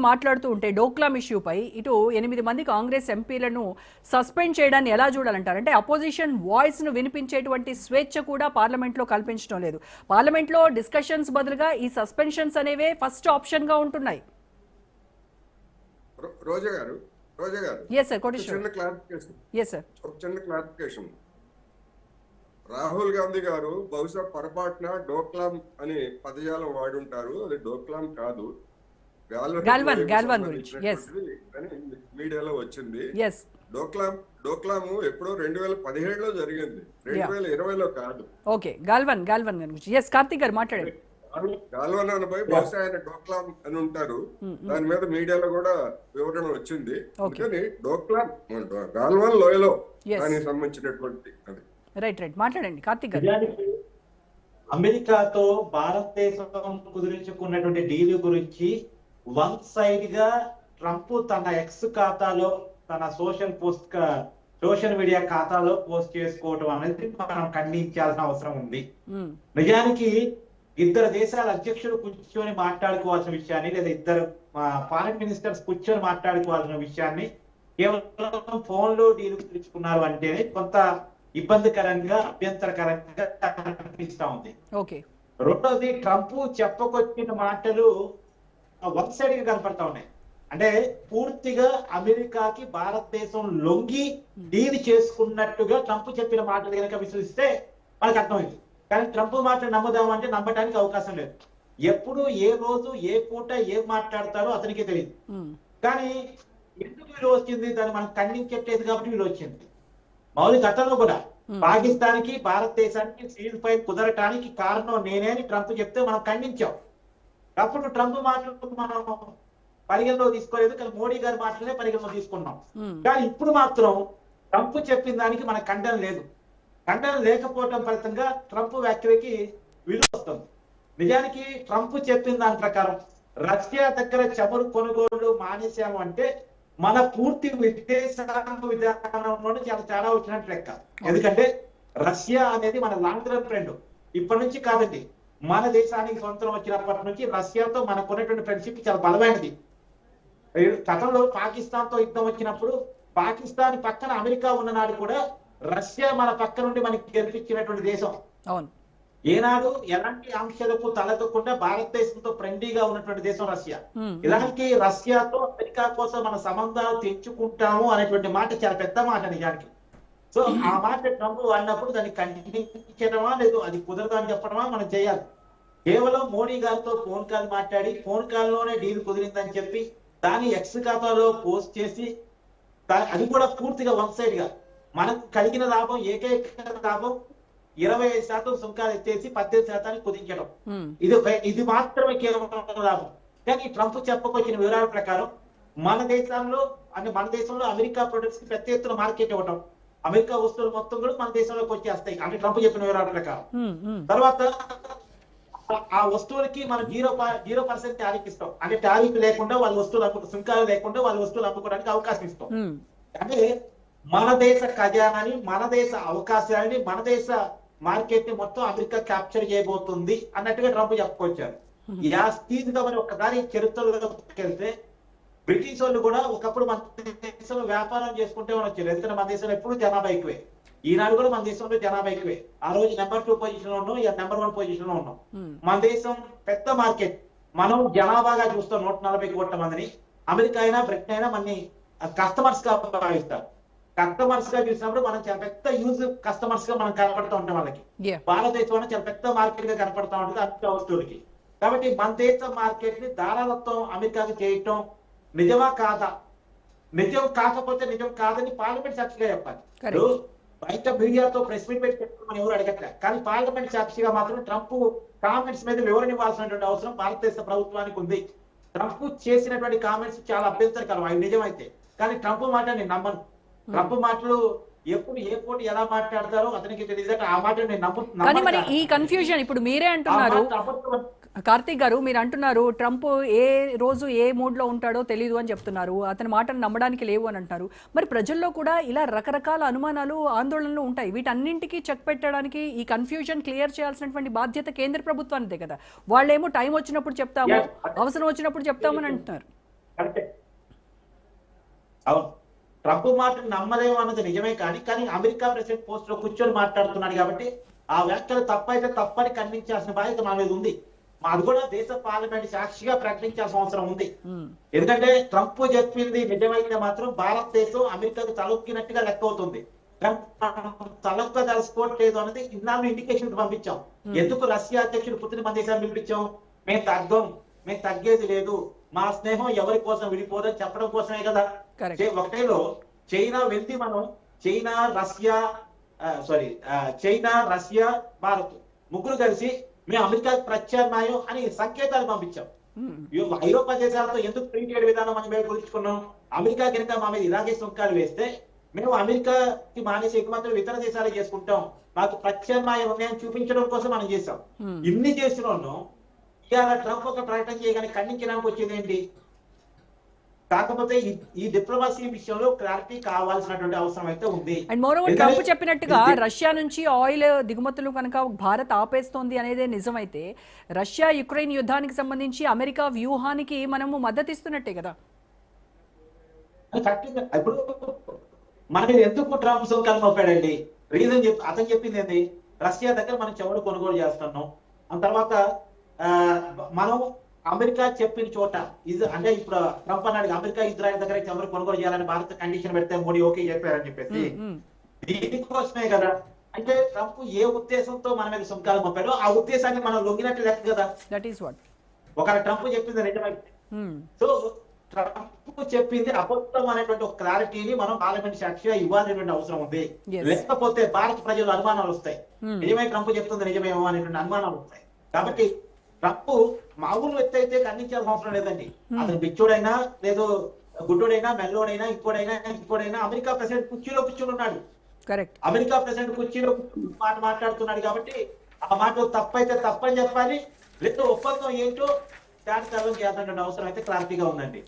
మాట్లాడుతూ ఉంటే డోక్లాం ఇష్యూపై ఇటు 8 మంది కాంగ్రెస్ ఎంపీలను సస్పెండ్ చేయడాన్ని ఎలా చూడాలంటారు? అంటే అపోజిషన్ వాయిస్ ను వినిపించేటువంటి స్వేచ్ఛ కూడా పార్లమెంట్ లో కల్పించడం లేదు. పార్లమెంట్ లో డిస్కషన్స్ బదులుగా ఈ సస్పెన్షన్స్ అనేవే ఫస్ట్ ఆప్షన్ గా ఉంటున్నాయి. రోజా గారు yes sir చిన్న క్లారిఫికేషన్ yes sir ఒక చిన్న క్లారిఫికేషన్. రాహుల్ గాంధీ గారు బహుశా పొరపాటున డోక్లాం అని పదజాలం వాడుంటారు. అది డోక్లాం కాదు, గాల్వన్ గురించి మీడియాలో వచ్చింది. yes డోక్లాము ఎప్పుడో 2017లో జరిగింది, 2020లో కాదు. ఓకే, గాల్వన్ గురించి yes కార్తిక్ గారు మాట్లాడండి. గాల్వన్ అనబై బహుశా ఆయన డోక్లాం అని ఉంటారు. దాని మీద మీడియాలో కూడా వివరణ వచ్చింది. అందుకని డోక్లాం గాల్వన్ లోయలో దానికి సంబంధించినటువంటి అది. రైట్ మాట్లాడండి కార్తిక్ గారు. అమెరికాతో భారతదేశం కుదిరించుకున్నటువంటి డీల్ గురించి వన్ సైడ్ గా ట్రంప్ తన ఎక్స్ ఖాతాలో, తన సోషల్ మీడియా ఖాతాలో పోస్ట్ చేసుకోవటం అనేది మనం ఖండించాల్సిన అవసరం ఉంది. నిజానికి ఇద్దరు దేశాల అధ్యక్షులు కూర్చొని మాట్లాడుకోవాల్సిన విషయాన్ని, లేదా ఇద్దరు ఫారెన్ మినిస్టర్స్ కూర్చొని మాట్లాడుకోవాల్సిన విషయాన్ని కేవలం ఫోన్ లో డీల్ కుదుర్చుకున్నారు అంటేనే కొంత ఇబ్బందికరంగా, అభ్యంతరకరంగా అనిపిస్తా ఉంది. రెండోది, ట్రంప్ చెప్పుకొచ్చిన మాటలు వన్ సైడ్ గా కనపడతా ఉన్నాయి. అంటే పూర్తిగా అమెరికాకి భారతదేశం లొంగి డీల్ చేసుకున్నట్టుగా ట్రంప్ చెప్పిన మాటలు కనుక విశ్వసిస్తే మనకు అర్థమైంది. కానీ ట్రంప్ మాటలు నమ్ముదామంటే నమ్మటానికి అవకాశం లేదు. ఎప్పుడు ఏ రోజు ఏ పూట ఏం మాట్లాడతారో అతనికే తెలియదు. కానీ ఎందుకు వీళ్ళు వచ్చింది, దాన్ని మనం ఖండించట్లేదు కాబట్టి వీళ్ళు వచ్చింది. మౌలిక గతంలో కూడా పాకిస్తాన్ కి భారతదేశానికి సీల్ ఫైర్ కుదరటానికి కారణం నేనే అని ట్రంప్ చెప్తే మనం ఖండించాం. అప్పుడు ట్రంప్ మాటలు మనం పరిగణలో తీసుకోలేదు, కానీ మోడీ గారి మాటలనే పరిగణలో తీసుకున్నాం. కానీ ఇప్పుడు మాత్రం ట్రంప్ చెప్పిన దానికి మన ఖండన లేదు. ఖండన లేకపోవడం ఫలితంగా ట్రంప్ వ్యాఖ్యలకి విలువ వస్తుంది. నిజానికి ట్రంప్ చెప్పిన దాని ప్రకారం రష్యా దగ్గర చమురు కొనుగోళ్లు మానేశాము అంటే మన పూర్తి విదేశాంగ విధానంలోనే చాలా తేడా వచ్చినట్టు లెక్క. ఎందుకంటే రష్యా అనేది మన లాంగ్ టర్మ్ ఫ్రెండ్. ఇప్పటి నుంచి కాదండి, మన దేశానికి స్వంతం వచ్చినప్పటి నుంచి రష్యాతో మనకున్నటువంటి ఫ్రెండ్షిప్ చాలా బలమైనది. గతంలో పాకిస్తాన్ తో యుద్ధం వచ్చినప్పుడు పాకిస్తాన్ పక్కన అమెరికా ఉన్ననాడు కూడా రష్యా మన పక్క నుండి మనకి గెలిపించినటువంటి దేశం. ఏనాడు ఎలాంటి ఆంక్షలకు తలెత్తకుండా భారతదేశంతో ఫ్రెండ్లీగా ఉన్నటువంటి దేశం రష్యా. ఇలాంటి రష్యాతో అమెరికా కోసం మన సంబంధాలు తెచ్చుకుంటాము అనేటువంటి మాట చాలా పెద్ద మాట నిజానికి. సో ఆ మాట ట్రంప్ అన్నప్పుడు దాన్ని ఖండించడమా లేదు, అది కుదరదు అని చెప్పడమా మనం చేయాలి. కేవలం మోడీ గారితో ఫోన్ కాల్ మాట్లాడి ఫోన్ కాల్ లోనే డీల్ కుదిరిందని చెప్పి దాన్ని ఎక్స్ ఖాతాలో పోస్ట్ చేసి, అది కూడా పూర్తిగా వన్ సైడ్ గా మనకు కలిగిన లాభం, ఏకైక లాభం 25% సుంకాలు ఎత్తేసి 18% కుదించడం, ఇది మాత్రమే కేవలం లాభం. కానీ ట్రంప్ చెప్పుకొచ్చిన వివరాల ప్రకారం మన దేశంలో అమెరికా ప్రొడక్ట్స్ కి పెద్ద ఎత్తున మార్కెట్ ఇవ్వటం, అమెరికా వస్తువులు మొత్తం కూడా మన దేశంలోకి వచ్చేస్తాయి అంటే ట్రంప్ చెప్పిన వివరాల ప్రకారం. తర్వాత ఆ వస్తువులకి మనం 0% టారిఫ్ ఇస్తాం. అంటే టారిఫ్ లేకుండా వాళ్ళ వస్తువులు సుంకాలు లేకుండా వాళ్ళ వస్తువులు అమ్ముకోవడానికి అవకాశం ఇస్తాం. అంటే మన దేశ ఖజానాని, మన దేశ అవకాశాలని, మన దేశ మార్కెట్ ని మొత్తం అమెరికా క్యాప్చర్ చేయబోతుంది అన్నట్టుగా ట్రంప్ చెప్పుకొచ్చారు. మరి ఒకసారి చరిత్రలోకి వెళ్తే బ్రిటిష్ వాళ్ళు కూడా ఒకప్పుడు మన దేశంలో వ్యాపారం చేసుకుంటే మనం వచ్చారు. ఎందుకంటే మన దేశంలో ఎప్పుడు జనాభా ఎక్కువే, ఈనాడు కూడా మన దేశంలో జనాభా ఎక్కువే. ఆ రోజు నెంబర్ 2 పొజిషన్ లో ఉన్నాం, నెంబర్ 1 పొజిషన్ లో ఉన్నాం. మన దేశం పెద్ద మార్కెట్, మనం జనాభాగా చూస్తాం 140 కోట్ల మందిని. అమెరికా అయినా బ్రిటన్ అయినా మన కస్టమర్స్ గా భావిస్తారు. కస్టమర్స్ గా చూసినప్పుడు మనం చాలా పెద్ద యూజ్ కస్టమర్స్ గా మనం కనపడుతూ ఉంటాం వాళ్ళకి. భారతదేశంలో చాలా పెద్ద మార్కెట్ గా కనపడతా ఉంటుంది అమెరికా వస్తువులకి. కాబట్టి మన దేశ మార్కెట్ ని దారాలత్వం అమెరికాకి చేయటం నిజమా కాదా? నిజం కాకపోతే నిజం కాదని పార్లమెంట్ సాక్షిగా చెప్పాలి. బయట మీడియాతో ప్రెస్ మీట్ పెట్టి మనం ఎవరు అడగట్లే, కానీ పార్లమెంట్ సాక్షిగా మాత్రం ట్రంప్ కామెంట్స్ మీద వివరణ ఇవ్వాల్సినటువంటి అవసరం భారతదేశ ప్రభుత్వానికి ఉంది. ట్రంప్ చేసినటువంటి కామెంట్స్ చాలా అభ్యంతరకరం, అవి నిజమైతే. కానీ ట్రంప్ మాట నేను నమ్మను. ట్రంప్ మాటలు ఎప్పుడు ఏ పోటీ ఎలా మాట్లాడతారో అతనికి తెలియదు. ఆ మాట నేను నమ్మను. మరి ఈ కన్ఫ్యూజన్ ఇప్పుడు మీరే అంటున్నారు కార్తిక్ గారు, మీరు అంటున్నారు ట్రంప్ ఏ రోజు ఏ మూడ్ లో ఉంటాడో తెలియదు అని చెప్తున్నారు, అతని మాటను నమ్మడానికి లేవు అని అంటున్నారు. మరి ప్రజల్లో కూడా ఇలా రకరకాల అనుమానాలు, ఆందోళనలు ఉంటాయి. వీటన్నింటికి చెక్ పెట్టడానికి ఈ కన్ఫ్యూజన్ క్లియర్ చేయాల్సినటువంటి బాధ్యత కేంద్ర ప్రభుత్వానిదే కదా. వాళ్ళేమో టైం వచ్చినప్పుడు చెప్తాము, అవసరం వచ్చినప్పుడు చెప్తామని అంటున్నారు. ట్రంప్ మాట నమ్మలేము అన్నది నిజమే, కానీ అమెరికా ప్రెసిడెంట్ పోస్ట్ లో కూర్చొని మాట్లాడుతున్నాడు కాబట్టి ఆ వ్యాఖ్యలు తప్పైతే తప్పని ఖండించాల్సిన బాధ్యత మన మీద ఉంది. అది కూడా దేశ పార్లమెంట్ సాక్షిగా ప్రకటించాల్సిన అవసరం ఉంది. ఎందుకంటే ట్రంప్ చెప్పింది నిజమైతే మాత్రం భారతదేశం అమెరికాకు తలొక్కినట్టుగా లెక్క అవుతుంది. తలొక్క తలసుకోవట్లేదు అనేది ఇన్నాళ్ళు ఇండికేషన్ పంపించాం. ఎందుకు రష్యా అధ్యక్షుడు పుతిన్ మన దేశాన్ని పిలిపించాం? మేము తగ్గేది లేదు, మా స్నేహం ఎవరి కోసం విడిపోదని చెప్పడం కోసమే కదా. ఒకటేలో చైనా వెళ్తే మనం చైనా రష్యా భారత్ ముగ్గురు కలిసి మేము అమెరికా ప్రత్యామ్నాయం అని సంకేతాలు పంపించాం. ఐరోపా దేశాలతో ఎందుకు ఫ్రీ ట్రేడ్ విధానం మనం మేము కుదుర్చుకున్నాం? అమెరికా కనుక మా మీద ఇలాగే సుంకాలు వేస్తే మేము అమెరికాకి మానేసి ఎగుమతులు ఇతర దేశాలు చేసుకుంటాం, మాకు ప్రత్యామ్నాయం ఉన్నాయని చూపించడం కోసం మనం చేశాం. ఇన్ని చేసినాను ఇవాళ ట్రంప్ ఒక ప్రకటన చేయగానే ఖండించడానికి వచ్చేది ఏంటి? కాకపోతే ఈ డిప్లొమసీ విషయంలో క్లారిటీ కావాల్సినటువంటి అవసరం అయితే ఉంది. అండ్ మోరోవర్ ట్రంప్ చెప్పినట్టుగా రష్యా నుంచి ఆయిల్ దిగుమతులు కనుక భారత్ ఆపేస్తోంది అనేదే నిజమైతే రష్యా యుక్రెయిన్ యుద్ధానికి సంబంధించి అమెరికా వ్యూహానికి మనము మద్దతు ఇస్తున్నట్టే కదా. ఇప్పుడు మనకి ఎందుకు ట్రంప్ సుంకాలు మోపాడండి? రీజన్ అతను చెప్పింది ఏంటి? రష్యా దగ్గర మనం చెవులు కొనుగోలు చేస్తున్నాం, ఆ తర్వాత మనం అమెరికా చెప్పిన చోట అంటే ఇప్పుడు ట్రంప్ అన్నాడు అమెరికా ఇజ్రాయెల్ దగ్గర చెవులు కొనుగోలు చేయాలని భారత్ కండిషన్ పెడితే మోడీ ఓకే చెప్పారని చెప్పేసి. దీనికోసమే కదా. అంటే ట్రంప్ ఏ ఉద్దేశంతో మన మీద సుంకాలు మోపాడో ఆ ఉద్దేశాన్ని మనం లొంగినట్టు లెక్క కదా. ఒకవేళ ట్రంప్ చెప్పింది నిజమైతే, సో ట్రంప్ చెప్పింది అబద్ధం అనేటువంటి ఒక క్లారిటీని మనం పార్లమెంట్ సాక్షిగా ఇవ్వాలనేటువంటి అవసరం ఉంది. లేకపోతే భారత ప్రజలు అనుమానాలు వస్తాయి, నిజమే ట్రంప్ చెప్తుంది నిజమేమో అనేటువంటి అనుమానాలు వస్తాయి. కాబట్టి ట్రంప్ మామూలు వ్యక్తి అయితే ఖండించాల్సిన అవసరం లేదండి. అతను పిచ్చోడైనా లేదు గుడ్డోడైనా మెల్లోడైనా ఇంకోడైనా అమెరికా ప్రెసిడెంట్ కుర్చీలో కూర్చుని ఉన్నాడు. అమెరికా ప్రెసిడెంట్ కుర్చీలో మాట మాట్లాడుతున్నాడు కాబట్టి ఆ మాట తప్పైతే తప్పని చెప్పాలి, లేదు ఒప్పందం ఏంటో దాని తరం చేయాల్సిన అవసరం అయితే క్లారిటీగా ఉందండి.